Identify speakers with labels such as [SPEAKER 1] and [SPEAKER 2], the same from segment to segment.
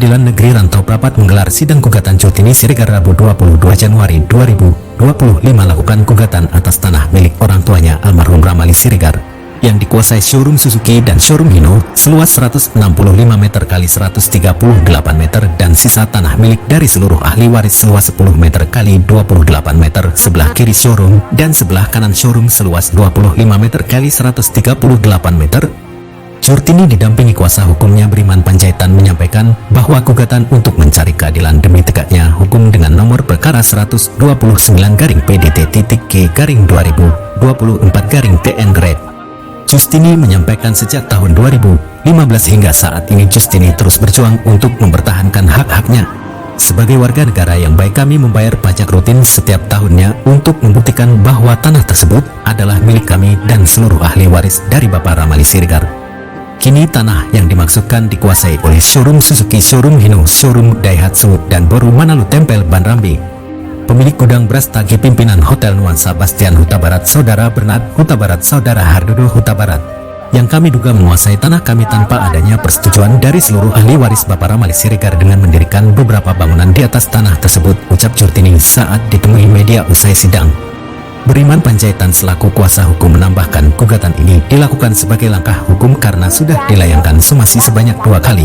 [SPEAKER 1] Pengadilan Negeri Rantau Prapat menggelar sidang gugatan Curtini Siregar Rabu 22 Januari 2025 lakukan gugatan atas tanah milik orang tuanya almarhum Ramali Siregar yang dikuasai showroom Suzuki dan showroom Hino seluas 165 meter kali 138 meter dan sisa tanah milik dari seluruh ahli waris seluas 10 meter kali 28 meter sebelah kiri showroom dan sebelah kanan showroom seluas 25 meter kali 138 meter. Curtini didampingi kuasa hukumnya Beriman Panjaitan menyampaikan bahwa gugatan untuk mencari keadilan demi tegaknya hukum dengan nomor perkara 129-PDT-G-2024-TN Justini menyampaikan sejak tahun 2015 hingga saat ini Justini terus berjuang untuk mempertahankan hak-haknya. Sebagai warga negara yang baik, kami membayar pajak rutin setiap tahunnya untuk membuktikan bahwa tanah tersebut adalah milik kami dan seluruh ahli waris dari Bapak Ramali Siregar. Kini tanah yang dimaksudkan dikuasai oleh showroom Suzuki, showroom Hino, showroom Daihatsu, dan Boru Manalu Tempel Ban Rambi. Pemilik gudang beras tagih pimpinan Hotel Nuansa Bastian Huta Barat, Saudara Bernard Huta Barat, Saudara Hardodo Huta Barat, yang kami duga menguasai tanah kami tanpa adanya persetujuan dari seluruh ahli waris Bapak Ramali Siregar dengan mendirikan beberapa bangunan di atas tanah tersebut, ucap Curtini saat ditemui media usai sidang. Beriman Panjaitan selaku kuasa hukum menambahkan gugatan ini dilakukan sebagai langkah hukum karena sudah dilayangkan somasi sebanyak 2 kali.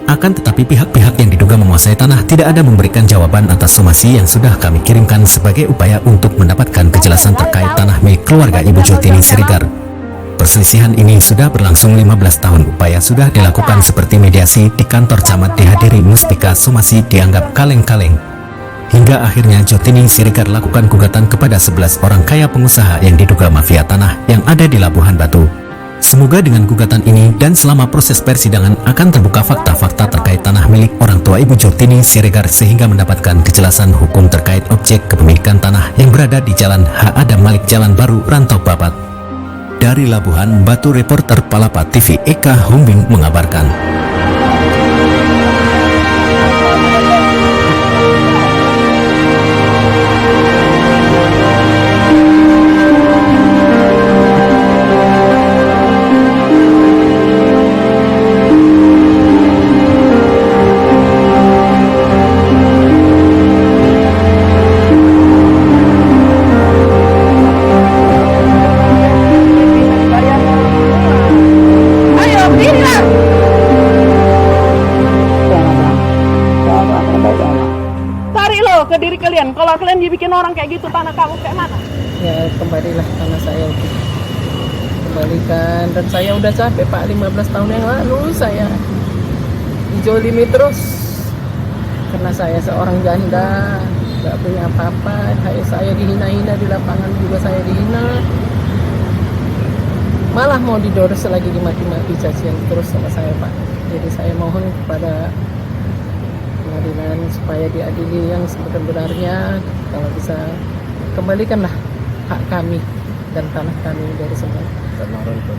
[SPEAKER 1] Akan tetapi pihak-pihak yang diduga menguasai tanah tidak ada memberikan jawaban atas somasi yang sudah kami kirimkan sebagai upaya untuk mendapatkan kejelasan terkait tanah milik keluarga Ibu Curtini Siregar. Perselisihan ini sudah berlangsung 15 tahun. Upaya sudah dilakukan seperti mediasi di kantor camat dihadiri muspika, somasi dianggap kaleng-kaleng. Hingga akhirnya Curtini Siregar lakukan gugatan kepada 11 orang kaya pengusaha yang diduga mafia tanah yang ada di Labuhan Batu. Semoga dengan gugatan ini dan selama proses persidangan akan terbuka fakta-fakta terkait tanah milik orang tua Ibu Curtini Siregar sehingga mendapatkan kejelasan hukum terkait objek kepemilikan tanah yang berada di Jalan H. Adam Malik, Jalan Baru, Rantau Prapat. Dari Labuhan Batu, reporter Palapa TV Eka Humbing mengabarkan.
[SPEAKER 2] Ke diri kalian, kalau kalian dibikin orang kayak gitu, tanah kamu kayak mana?
[SPEAKER 3] Ya kembalilah tanah saya, kembalikan. Dan saya udah capek Pak, 15 tahun yang lalu saya dijolimi terus karena saya seorang janda, gak punya apa-apa. Saya dihina-hina di lapangan juga, saya dihina, malah mau didores lagi, dimaki-maki, cacian terus sama saya Pak. Jadi saya mohon kepada pengadilan supaya diadili yang sebenar-benarnya. Kalau bisa kembalikanlah hak kami dan tanah kami dari semua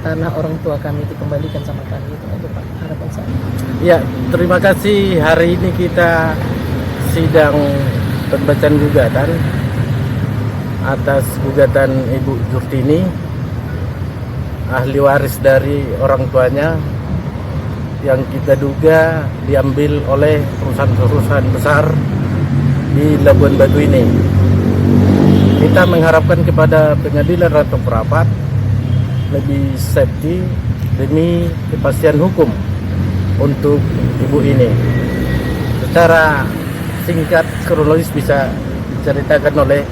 [SPEAKER 3] tanah orang tua kami dikembalikan sama kami. Itu aja Pak harapan saya.
[SPEAKER 4] Ya, terima kasih. Hari ini kita sidang pembacaan gugatan atas gugatan Ibu Curtini, ahli waris dari orang tuanya yang kita duga diambil oleh perusahaan-perusahaan besar di Labuan Batu ini. Kita mengharapkan kepada pengadilan Rantau Prapat lebih safety demi kepastian hukum untuk ibu ini. Secara singkat kronologis bisa diceritakan oleh.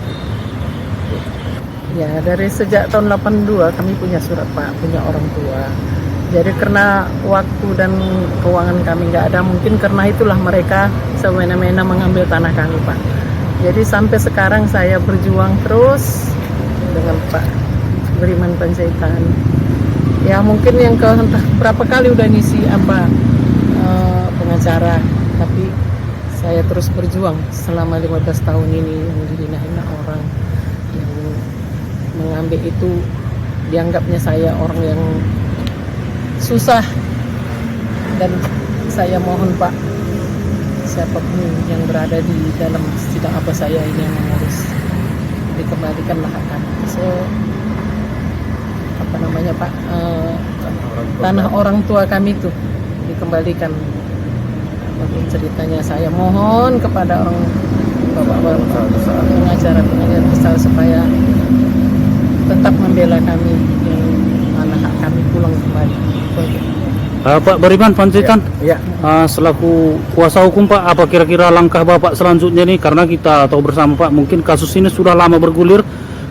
[SPEAKER 3] Ya, dari sejak tahun 82 kami punya surat Pak, punya orang tua. Jadi karena waktu dan keuangan kami nggak ada, mungkin karena itulah mereka semena-mena mengambil tanah kami Pak. Jadi sampai sekarang saya berjuang terus dengan Pak Beriman Panjaitan. Ya mungkin yang entah berapa kali udah ngisi pengacara, tapi saya terus berjuang selama 15 tahun ini. Yang dihina-hina orang, yang mengambil itu dianggapnya saya orang yang susah. Dan saya mohon Pak, siapapun yang berada di dalam sidang apa saya ini yang mengurus, dikembalikanlah hak kami. Pak, tanah orang tua kami itu dikembalikan apapun ceritanya. Saya mohon kepada orang bapak-bapak pengacara besar supaya tetap membela kami, yang mana hak kami pulang kembali.
[SPEAKER 5] Pak Bariman Panjaitan,
[SPEAKER 4] Ya.
[SPEAKER 5] selaku kuasa hukum Pak, apa kira-kira langkah Bapak selanjutnya nih? Karena kita tahu bersama Pak, mungkin kasus ini sudah lama bergulir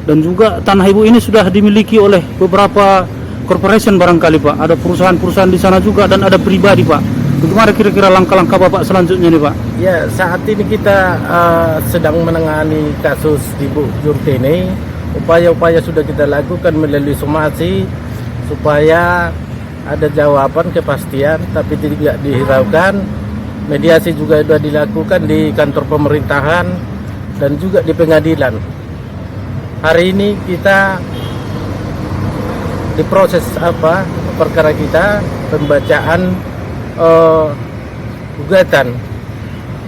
[SPEAKER 5] dan juga tanah ibu ini sudah dimiliki oleh beberapa corporation barangkali Pak. Ada perusahaan-perusahaan di sana juga dan ada pribadi Pak. Bagaimana kira-kira langkah-langkah Bapak selanjutnya nih Pak?
[SPEAKER 4] Ya, saat ini kita sedang menangani kasus Ibu Jurtini. Upaya-upaya sudah kita lakukan melalui somasi supaya ada jawaban kepastian, tapi tidak dihiraukan. Mediasi juga sudah dilakukan di kantor pemerintahan dan juga di pengadilan. Hari ini kita diproses perkara kita, pembacaan gugatan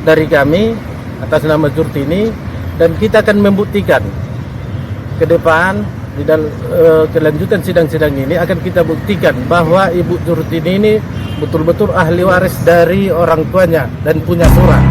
[SPEAKER 4] dari kami atas nama Jurtini, dan kita akan membuktikan ke depan di dalam kelanjutan sidang-sidang ini akan kita buktikan bahwa Ibu Jurtini ini betul-betul ahli waris dari orang tuanya dan punya surat.